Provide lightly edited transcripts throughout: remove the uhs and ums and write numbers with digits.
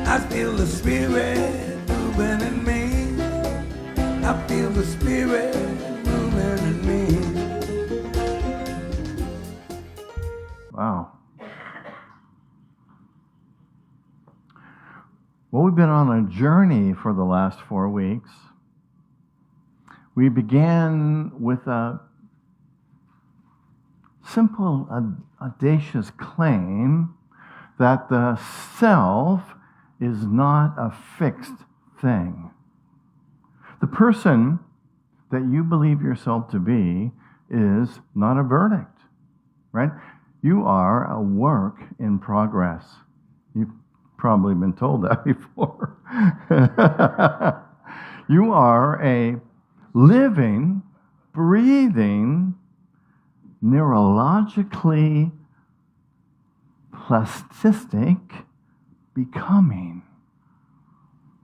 I feel the spirit moving in me. I feel the spirit moving in me. Wow. Well, we've been on a journey for the last 4 weeks. We began with a simple, audacious claim that the self is not a fixed thing. The person that you believe yourself to be is not a verdict, right? You are a work in progress. You've probably been told that before. You are a living, breathing, neurologically plastic becoming.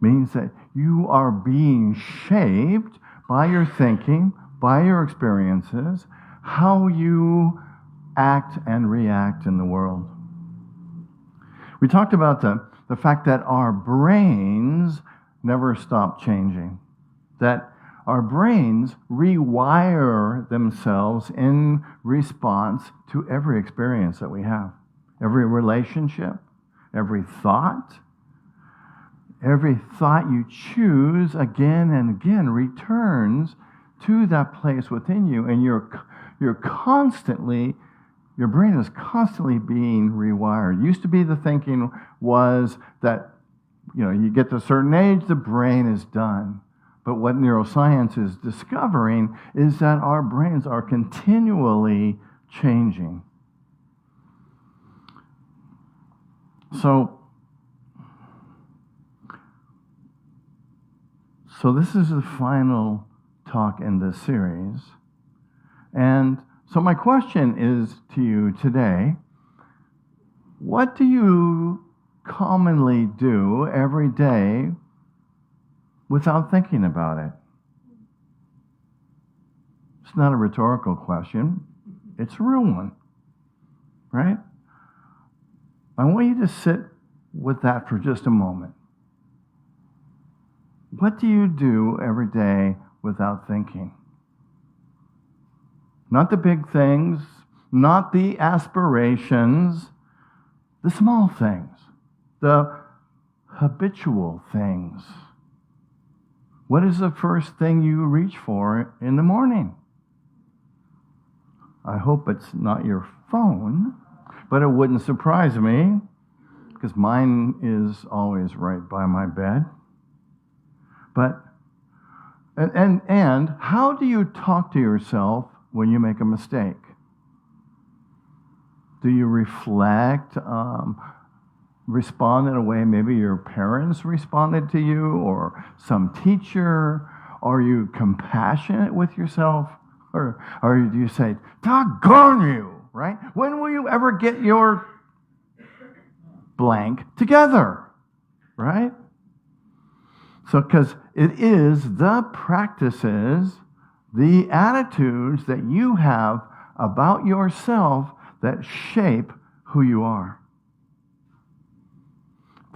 Means that you are being shaped by your thinking, by your experiences, how you act and react in the world. We talked about the fact that our brains never stop changing, that our brains rewire themselves in response to every experience that we have, every relationship, every thought. Every thought you choose again and again returns to that place within you, and your brain is constantly being rewired. Used to be the thinking was that, you get to a certain age, the brain is done. But what neuroscience is discovering is that our brains are continually changing. So this is the final talk in this series. And so my question is to you today, what do you commonly do every day without thinking about it? It's not a rhetorical question. It's a real one, right? I want you to sit with that for just a moment. What do you do every day without thinking? Not the big things, not the aspirations, the small things, the habitual things. What is the first thing you reach for in the morning? I hope it's not your phone, but it wouldn't surprise me because mine is always right by my bed. But, and how do you talk to yourself when you make a mistake? Do you reflect, respond in a way maybe your parents responded to you or some teacher? Are you compassionate with yourself? Or do you say, doggone you, right? When will you ever get your blank together, right? So, because it is the practices, the attitudes that you have about yourself that shape who you are.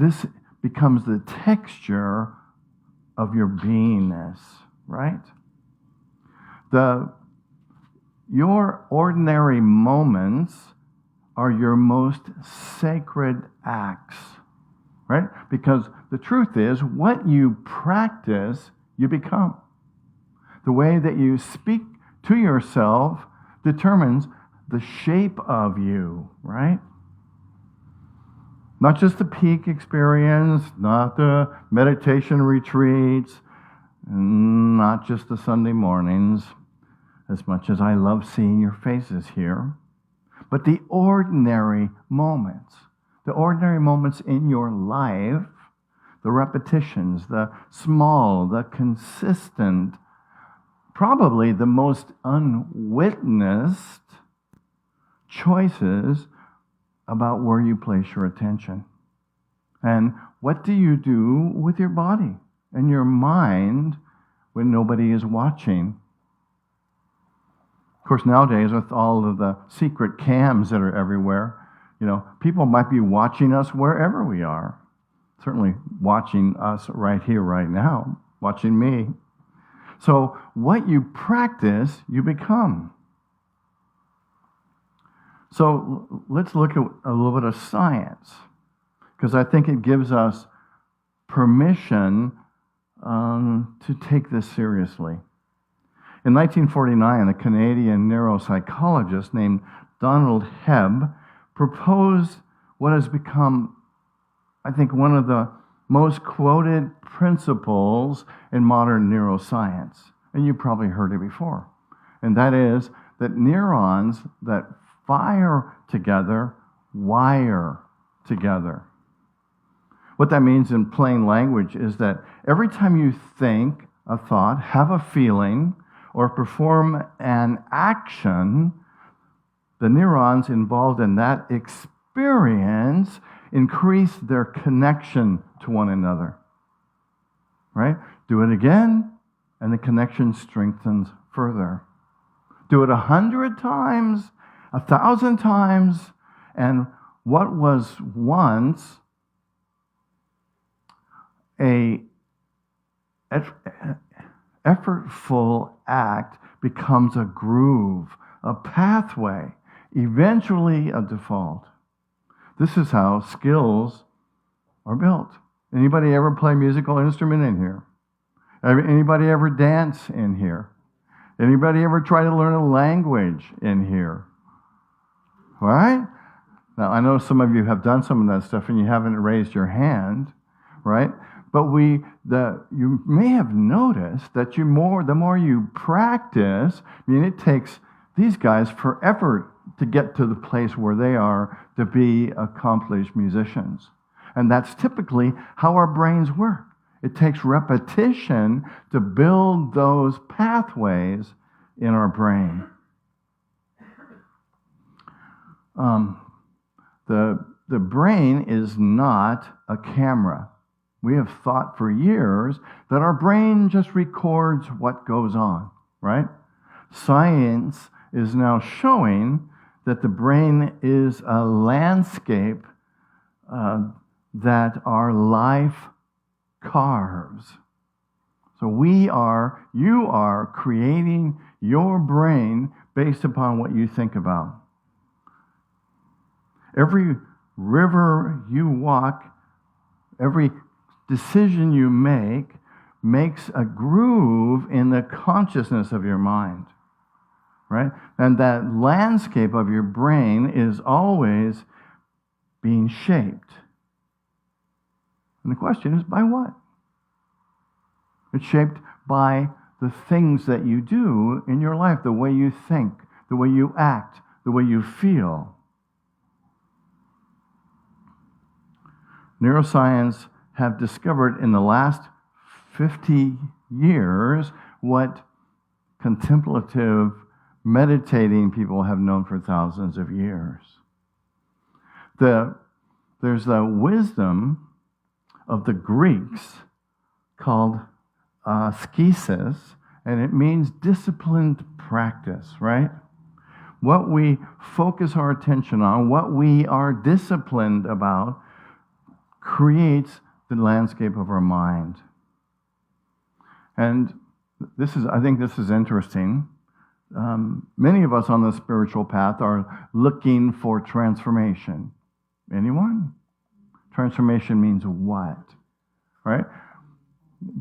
This becomes the texture of your beingness, right? Your ordinary moments are your most sacred acts, right? Because the truth is, what you practice, you become. The way that you speak to yourself determines the shape of you, right? Not just the peak experience, not the meditation retreats, not just the Sunday mornings, as much as I love seeing your faces here, but the ordinary moments in your life, the repetitions, the small, the consistent, probably the most unwitnessed choices about where you place your attention. And what do you do with your body and your mind when nobody is watching? Of course, nowadays, with all of the secret cams that are everywhere, people might be watching us wherever we are. certainly watching us right here, right now, watching me. So what you practice, you become. So let's look at a little bit of science, because I think it gives us permission to take this seriously. In 1949, a Canadian neuropsychologist named Donald Hebb proposed what has become, I think, one of the most quoted principles in modern neuroscience. And you probably heard it before. And that is that neurons that fire together wire together. What that means in plain language is that every time you think a thought, have a feeling, or perform an action, the neurons involved in that experience increase their connection to one another. Right? Do it again, and the connection strengthens further. Do it 100 times, 1,000 times, and what was once a effortful act becomes a groove, a pathway, eventually a default. This is how skills are built. Anybody ever play a musical instrument in here? Anybody ever dance in here? Anybody ever try to learn a language in here? All right? Now, I know some of you have done some of that stuff and you haven't raised your hand, right? But you may have noticed that the more you practice, I mean, it takes these guys forever to get to the place where they are to be accomplished musicians. And that's typically how our brains work. It takes repetition to build those pathways in our brain. The brain is not a camera. We have thought for years that our brain just records what goes on, right? Science is now showing that the brain is a landscape that our life carves. So you are creating your brain based upon what you think about. Every river you walk, every decision you make makes a groove in the consciousness of your mind, right? And that landscape of your brain is always being shaped. And the question is, by what? It's shaped by the things that you do in your life, the way you think, the way you act, the way you feel. Neuroscience have discovered in the last 50 years what contemplative, meditating people have known for thousands of years. There's the wisdom of the Greeks called askesis, and it means disciplined practice, right? What we focus our attention on, what we are disciplined about, creates the landscape of our mind. And I think this is interesting. Many of us on the spiritual path are looking for transformation. Anyone? Transformation means what? Right?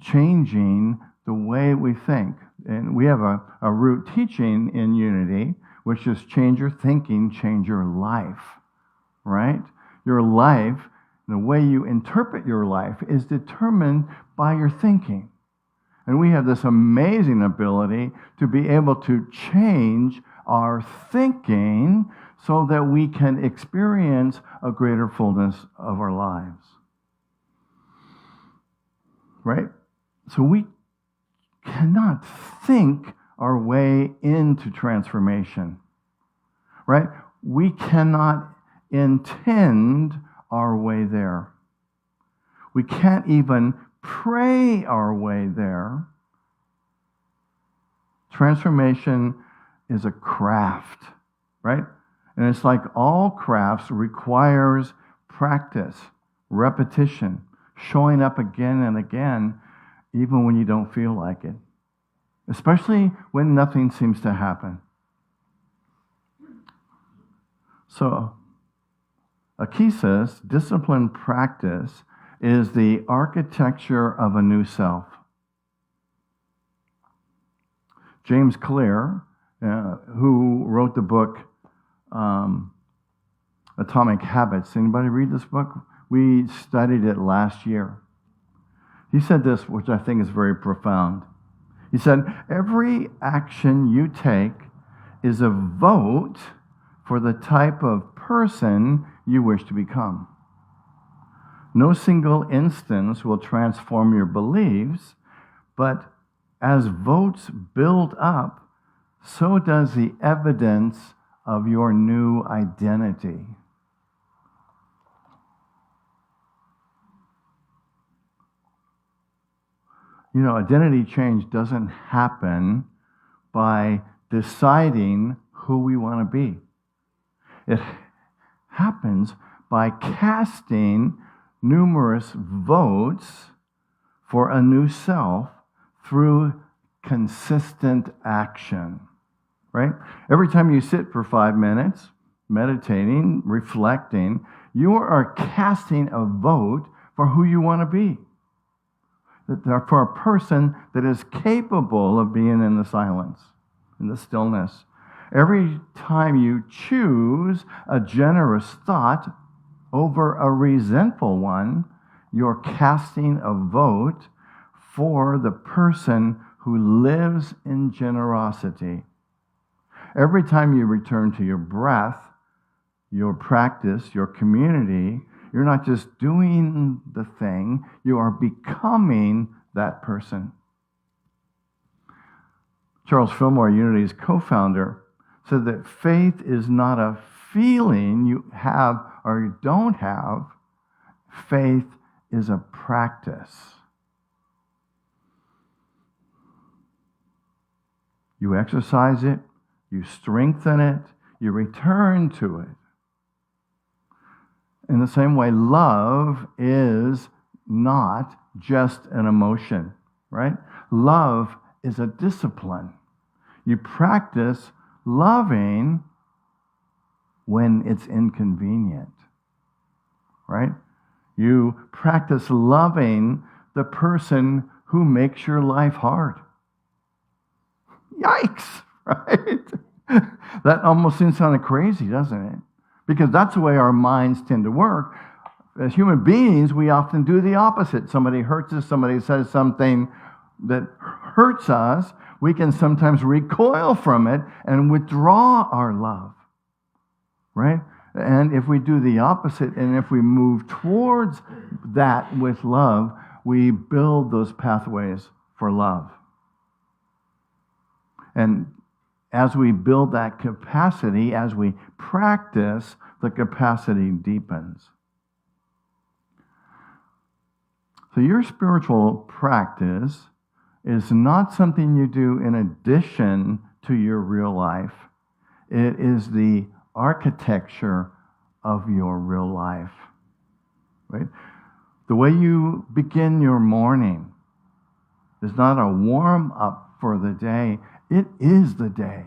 Changing the way we think. And we have a root teaching in Unity, which is change your thinking, change your life. Right? Your life, the way you interpret your life, is determined by your thinking. And we have this amazing ability to be able to change our thinking so that we can experience a greater fullness of our lives. Right? So we cannot think our way into transformation. Right? We cannot intend our way there. We can't even pray our way there. Transformation is a craft, right? And it's like all crafts requires practice, repetition, showing up again and again, even when you don't feel like it, especially when nothing seems to happen. So, askesis, disciplined practice, is the architecture of a new self. James Clear, who wrote the book Atomic Habits. Anybody read this book? We studied it last year. He said this, which I think is very profound. He said, every action you take is a vote for the type of person you wish to become. No single instance will transform your beliefs, but as votes build up, so does the evidence of your new identity. You know, identity change doesn't happen by deciding who we want to be. It happens by casting numerous votes for a new self through consistent action, right? Every time you sit for 5 minutes, meditating, reflecting, you are casting a vote for who you want to be. For a person that is capable of being in the silence, in the stillness. Every time you choose a generous thought over a resentful one, you're casting a vote for the person who lives in generosity. Every time you return to your breath, your practice, your community, you're not just doing the thing, you are becoming that person. Charles Fillmore, Unity's co-founder, said that faith is not a feeling you have or you don't have. Faith is a practice. You exercise it, you strengthen it, you return to it. In the same way, love is not just an emotion, right? Love is a discipline. You practice loving when it's inconvenient, right? You practice loving the person who makes your life hard. Yikes, right? That almost seems kind of crazy, doesn't it? Because that's the way our minds tend to work. As human beings, we often do the opposite. Somebody hurts us, somebody says something that hurts us, we can sometimes recoil from it and withdraw our love, right? And if we do the opposite, and if we move towards that with love, we build those pathways for love. And as we build that capacity, as we practice, the capacity deepens. So your spiritual practice is not something you do in addition to your real life. It is the architecture of your real life, right? The way you begin your morning is not a warm-up for the day. It is the day,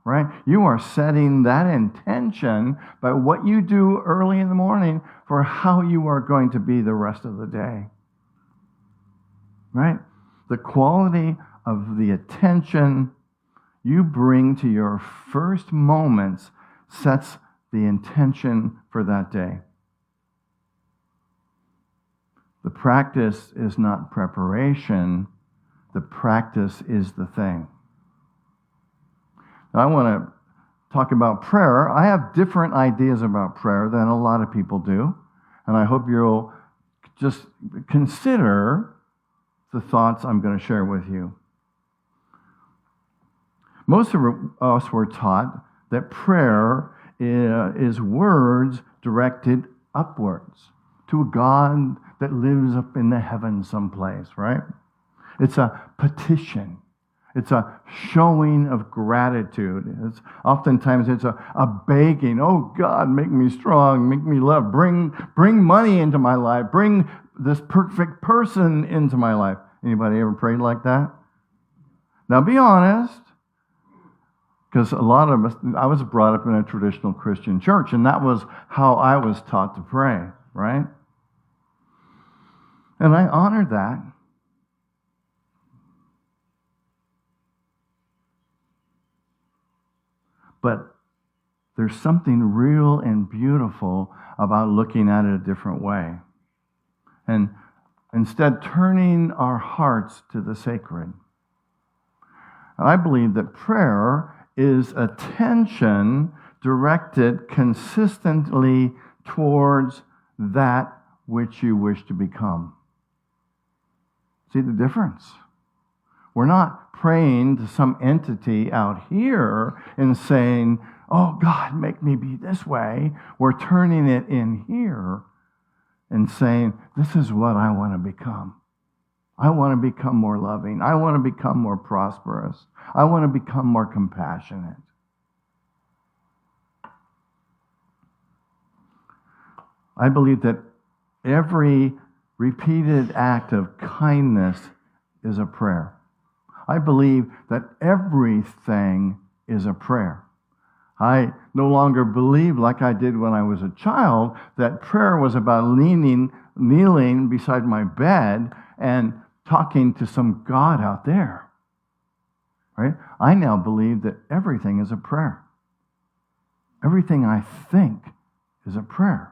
right? You are setting that intention by what you do early in the morning for how you are going to be the rest of the day, right? The quality of the attention you bring to your first moments sets the intention for that day. The practice is not preparation. The practice is the thing. Now, I want to talk about prayer. I have different ideas about prayer than a lot of people do, and I hope you'll just consider the thoughts I'm going to share with you. Most of us were taught that prayer is words directed upwards to a God that lives up in the heavens someplace, right? It's a petition. It's a showing of gratitude. Oftentimes it's a begging. Oh God, make me strong, make me love. Bring money into my life. Bring this perfect person into my life. Anybody ever prayed like that? Now be honest, because a lot of us, I was brought up in a traditional Christian church, and that was how I was taught to pray, right? And I honor that. But there's something real and beautiful about looking at it a different way. And instead, turning our hearts to the sacred. I believe that prayer is attention directed consistently towards that which you wish to become. See the difference? We're not praying to some entity out here and saying, oh, God, make me be this way. We're turning it in here and saying, this is what I want to become. I want to become more loving. I want to become more prosperous. I want to become more compassionate. I believe that every repeated act of kindness is a prayer. I believe that everything is a prayer. I no longer believe, like I did when I was a child, that prayer was about kneeling beside my bed and talking to some God out there. Right? I now believe that everything is a prayer. Everything I think is a prayer.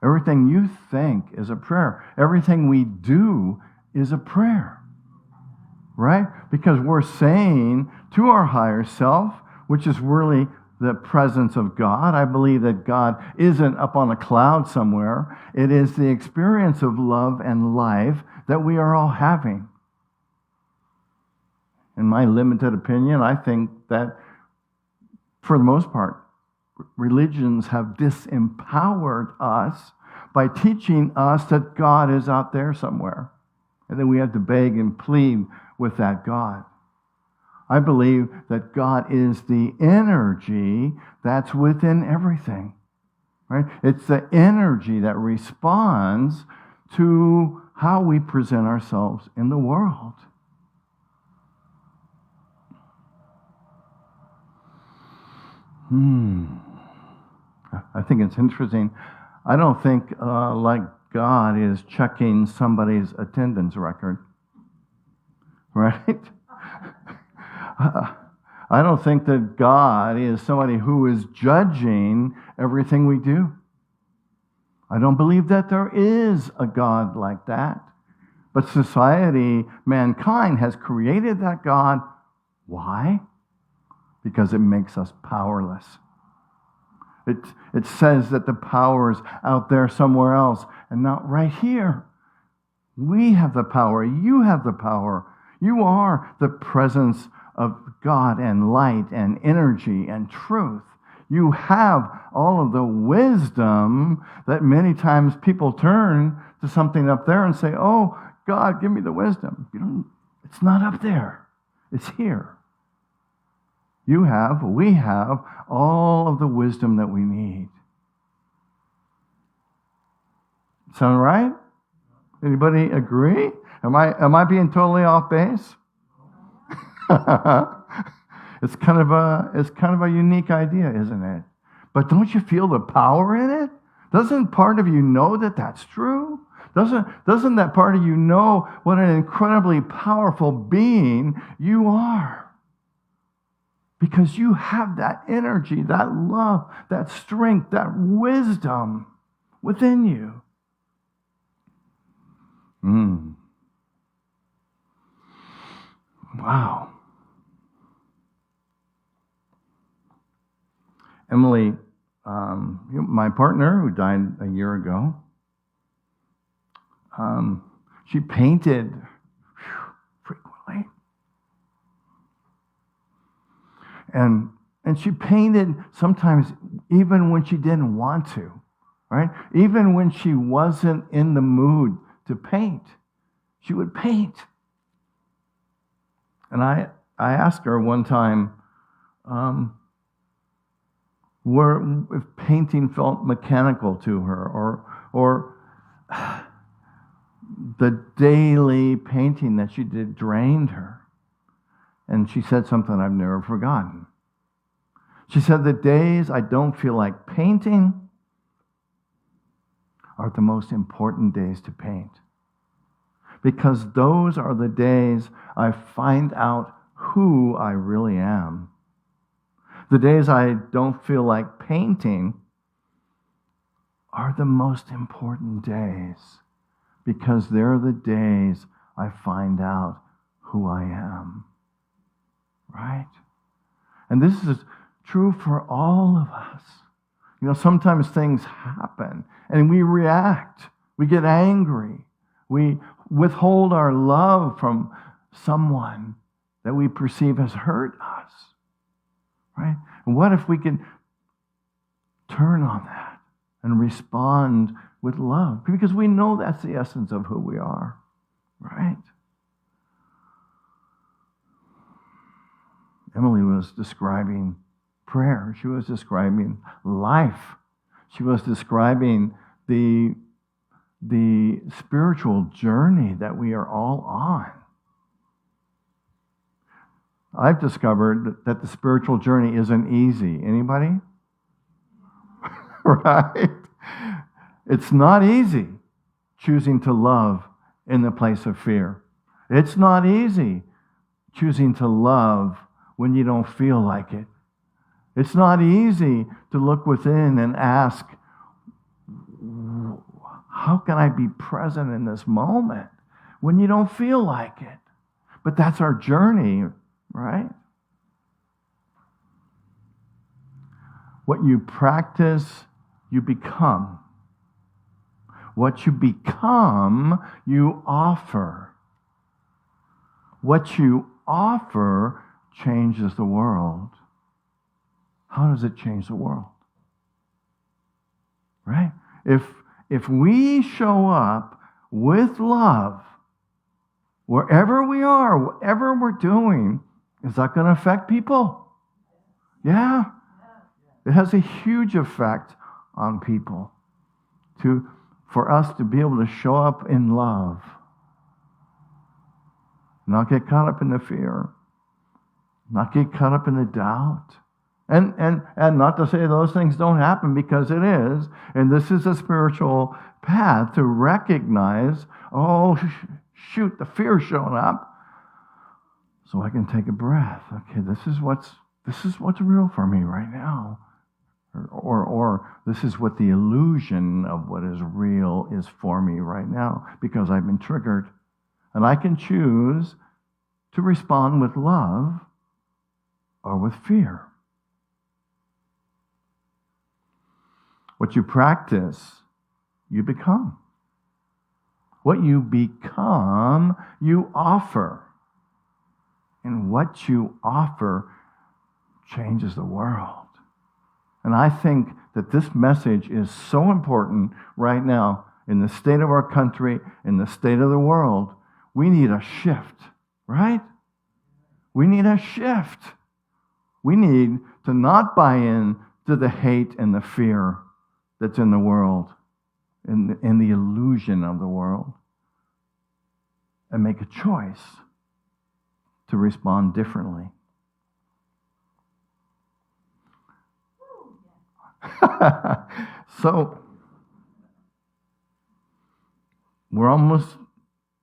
Everything you think is a prayer. Everything we do is a prayer. Right? Because we're saying to our higher self, which is really the presence of God. I believe that God isn't up on a cloud somewhere. It is the experience of love and life that we are all having. In my limited opinion, I think that for the most part, religions have disempowered us by teaching us that God is out there somewhere. And then we have to beg and plead with that God. I believe that God is the energy that's within everything. Right? It's the energy that responds to how we present ourselves in the world. I think it's interesting. I don't think like God is checking somebody's attendance record. Right? I don't think that God is somebody who is judging everything we do. I don't believe that there is a God like that. But society, mankind, has created that God. Why? Because it makes us powerless. It says that the power is out there somewhere else and not right here. We have the power. You have the power. You are the presence of God and light and energy and truth. You have all of the wisdom that many times people turn to something up there and say, oh, God, give me the wisdom. It's not up there. It's here. We have all of the wisdom that we need. Sound right? Anybody agree? Am I being totally off base? It's kind of a unique idea, isn't it? But don't you feel the power in it? Doesn't part of you know that that's true? Doesn't that part of you know what an incredibly powerful being you are? Because you have that energy, that love, that strength, that wisdom within you. Wow. Emily, my partner, who died a year ago, she painted frequently. And she painted sometimes even when she didn't want to, right? Even when she wasn't in the mood to paint, she would paint. And I asked her one time, if painting felt mechanical to her, or the daily painting that she did drained her. And she said something I've never forgotten. She said, the days I don't feel like painting are the most important days to paint. Because those are the days I find out who I really am. The days I don't feel like painting are the most important days, because they're the days I find out who I am. Right? And this is true for all of us. Sometimes things happen and we react. We get angry. We withhold our love from someone that we perceive has hurt us. Right? And what if we could turn on that and respond with love? Because we know that's the essence of who we are. Right? Emily was describing prayer. She was describing life. She was describing the spiritual journey that we are all on. I've discovered that the spiritual journey isn't easy. Anybody? Right? It's not easy choosing to love in the place of fear. It's not easy choosing to love when you don't feel like it. It's not easy to look within and ask, how can I be present in this moment when you don't feel like it? But that's our journey, right? What you practice, you become. What you become, you offer. What you offer changes the world. How does it change the world? Right? If we show up with love, wherever we are, whatever we're doing, is that going to affect people? Yeah. It has a huge effect on people for us to be able to show up in love, not get caught up in the fear, not get caught up in the doubt. And not to say those things don't happen, because it is. And this is a spiritual path to recognize, shoot, the fear's showing up. So I can take a breath. Okay, this is what's real for me right now. Or this is what the illusion of what is real is for me right now, because I've been triggered. And I can choose to respond with love or with fear. What you practice, you become. What you become, you offer. And what you offer changes the world. And I think that this message is so important right now in the state of our country, in the state of the world. We need a shift, right? We need a shift. We need to not buy in to the hate and the fear that's in the world, in the illusion of the world, and make a choice to respond differently. So, we're almost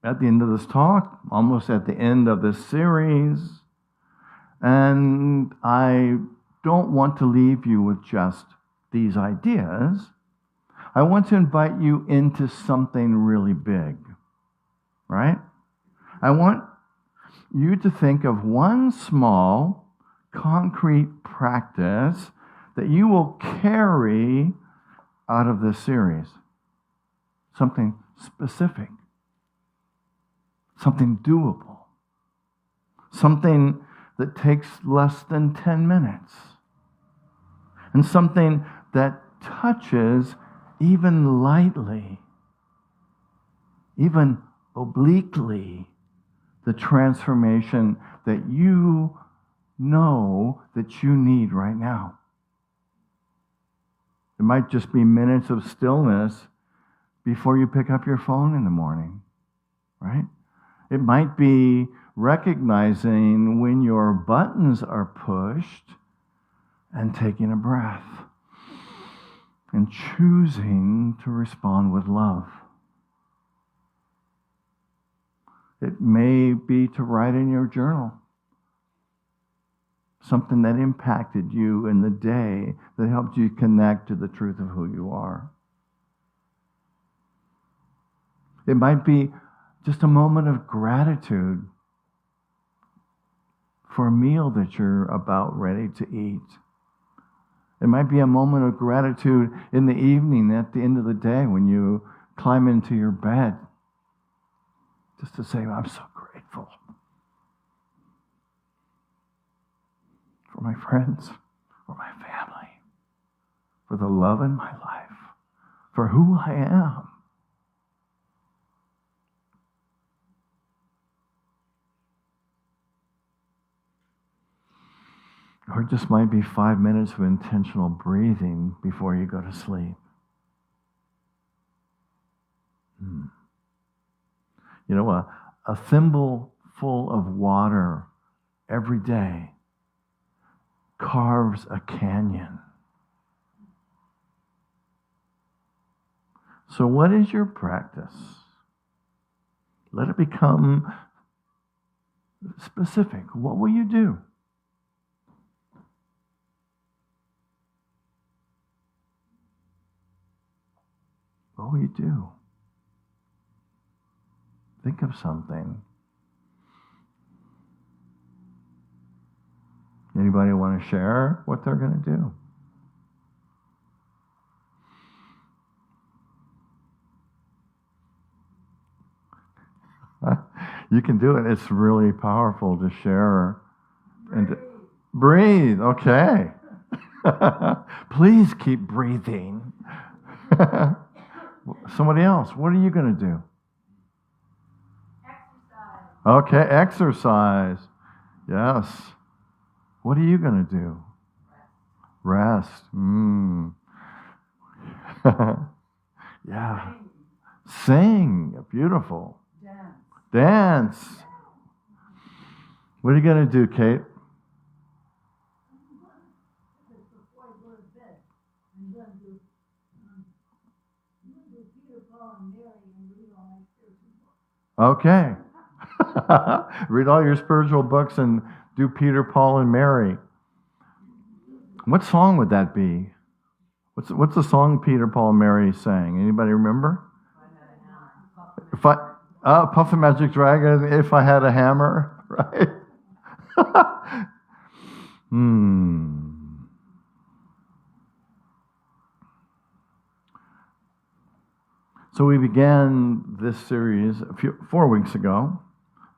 at the end of this talk, almost at the end of this series, and I don't want to leave you with just these ideas. I want to invite you into something really big, right? I want you to think of one small, concrete practice that you will carry out of this series. Something specific, something doable, something that takes less than 10 minutes, and something that touches even lightly, even obliquely, the transformation that you know that you need right now. It might just be minutes of stillness before you pick up your phone in the morning. right? It might be recognizing when your buttons are pushed and taking a breath and choosing to respond with love. It may be to write in your journal something that impacted you in the day, that helped you connect to the truth of who you are. It might be just a moment of gratitude for a meal that you're about ready to eat. It might be a moment of gratitude in the evening at the end of the day when you climb into your bed, just to say, I'm so grateful for my friends, for my family, for the love in my life, for who I am. Or it just might be 5 minutes of intentional breathing before you go to sleep. You know, a thimble full of water every day carves a canyon. So what is your practice? Let it become specific. What will you do? What will you do? Think of something. Anybody want to share what they're going to do? You can do it. It's really powerful to share. And to breathe. Okay. Please keep breathing. Somebody else, what are you going to do? Exercise. Okay, exercise. Yes. What are you going to do? Rest. Yeah. Sing. Beautiful. Dance. What are you going to do, Kate? Before I go to bed, I'm going to do Peter, Paul, and Mary and read all my spiritual books. Okay. Read all your spiritual books and do Peter, Paul, and Mary. What song would that be? What's the song Peter, Paul, and Mary sang? Anybody remember? Puff the Magic Dragon, If I Had a Hammer, right? So we began this series 4 weeks ago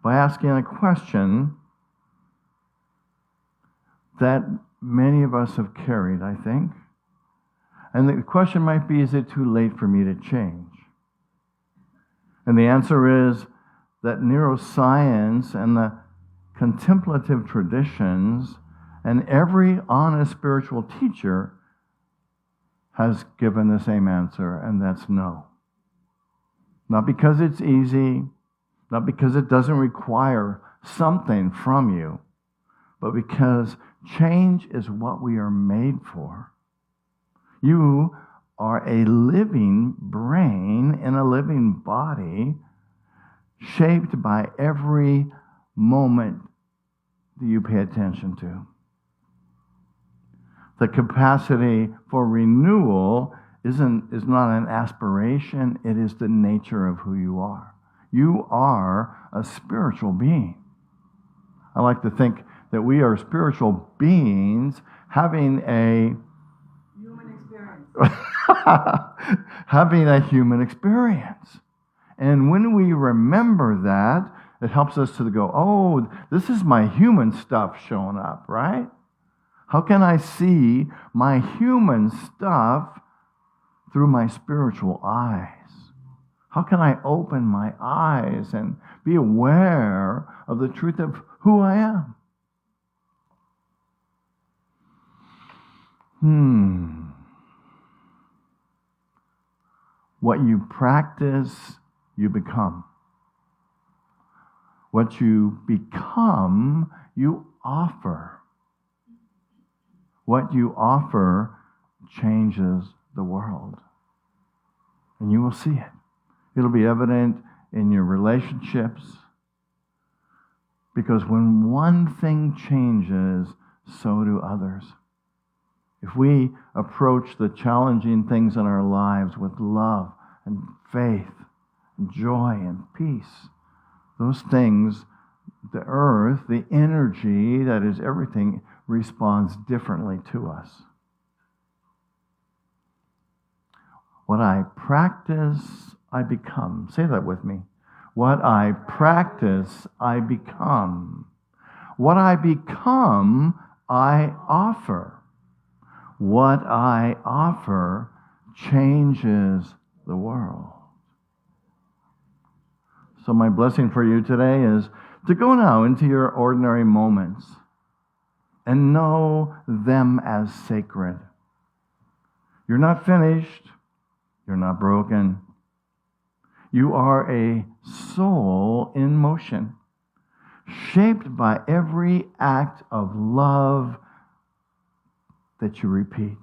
by asking a question that many of us have carried, I think. And the question might be, is it too late for me to change? And the answer is that neuroscience and the contemplative traditions and every honest spiritual teacher has given the same answer, and that's no. Not because it's easy, not because it doesn't require something from you, but because change is what we are made for. You are a living brain in a living body, shaped by every moment that you pay attention to. The capacity for renewal is not an aspiration, it is the nature of who you are. You are a spiritual being. I like to think that we are spiritual beings having a Human experience. having a human experience. And when we remember that, it helps us to go, oh, this is my human stuff showing up, right? How can I see my human stuff through my spiritual eyes? How can I open my eyes and be aware of the truth of who I am? What you practice, you become. What you become, you offer. What you offer changes the world. And you will see it. It'll be evident in your relationships. Because when one thing changes, so do others. If we approach the challenging things in our lives with love and faith and joy and peace, those things, the earth, the energy that is everything, responds differently to us. What I practice, I become. Say that with me. What I practice, I become. What I become, I offer. What I offer changes the world. So my blessing for you today is to go now into your ordinary moments and know them as sacred. You're not finished. You're not broken. You are a soul in motion, shaped by every act of love that you repeat.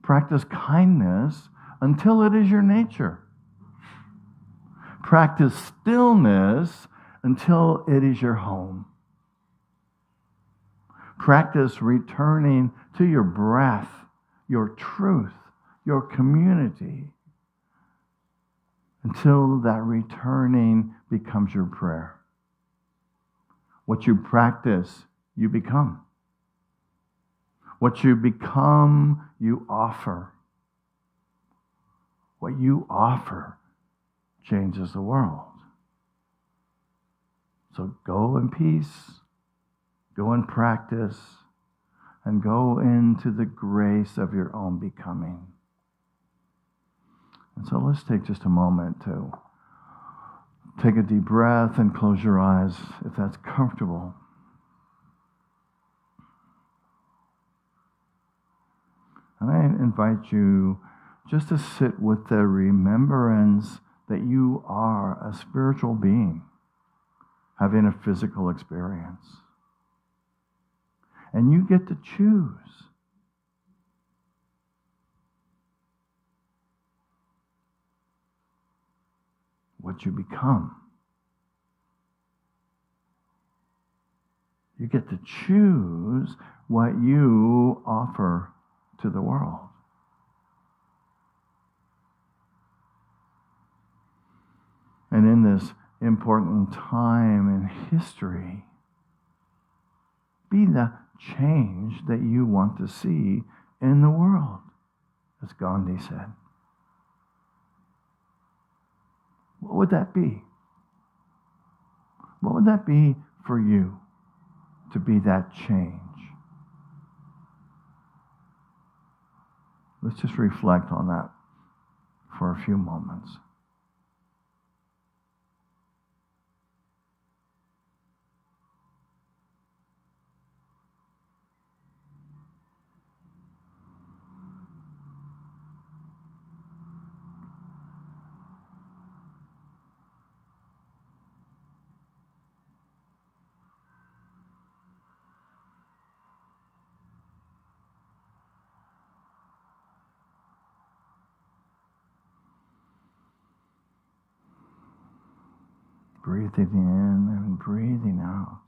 Practice kindness until it is your nature. Practice stillness until it is your home. Practice returning to your breath, your truth, your community, until that returning becomes your prayer. What you practice, you become. What you become, you offer. What you offer changes the world. So go in peace, go in practice, and go into the grace of your own becoming. And so let's take just a moment to take a deep breath and close your eyes if that's comfortable. And I invite you just to sit with the remembrance that you are a spiritual being having a physical experience. And you get to choose. What you become. You get to choose what you offer to the world. And in this important time in history, be the change that you want to see in the world, as Gandhi said. What would that be? What would that be for you to be that change? Let's just reflect on that for a few moments. Breathing in and breathing out.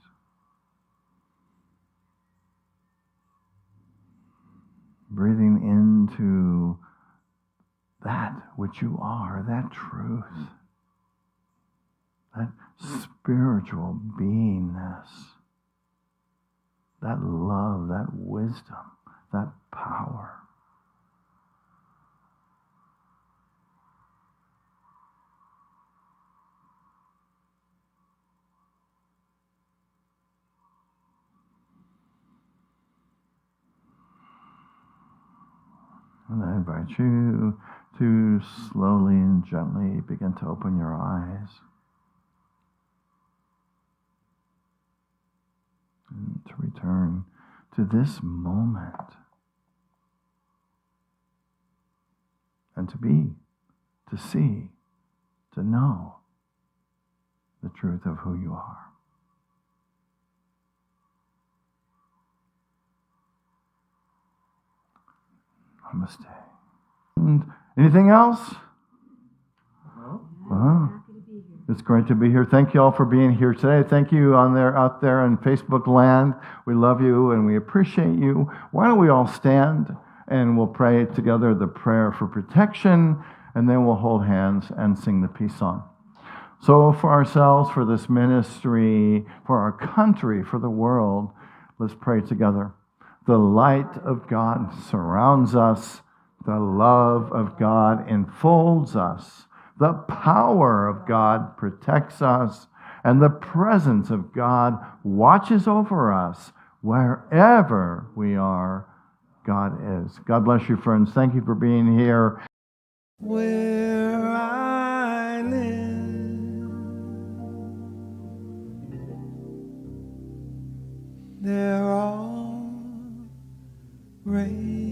Breathing into that which you are, that truth, that spiritual beingness, that love, that wisdom, that power. And I invite you to slowly and gently begin to open your eyes. And to return to this moment. And to be, to see, to know the truth of who you are. Namaste. And anything else? Wow. It's great to be here. Thank you all for being here today. Thank you out there in Facebook land. We love you and we appreciate you. Why don't we all stand and we'll pray together the prayer for protection, and then we'll hold hands and sing the peace song. So for ourselves, for this ministry, for our country, for the world, let's pray together. The light of God surrounds us. The love of God enfolds us. The power of God protects us, and the presence of God watches over us wherever we are. God is. God bless you, friends. Thank you for being here. Where I live, there are rain.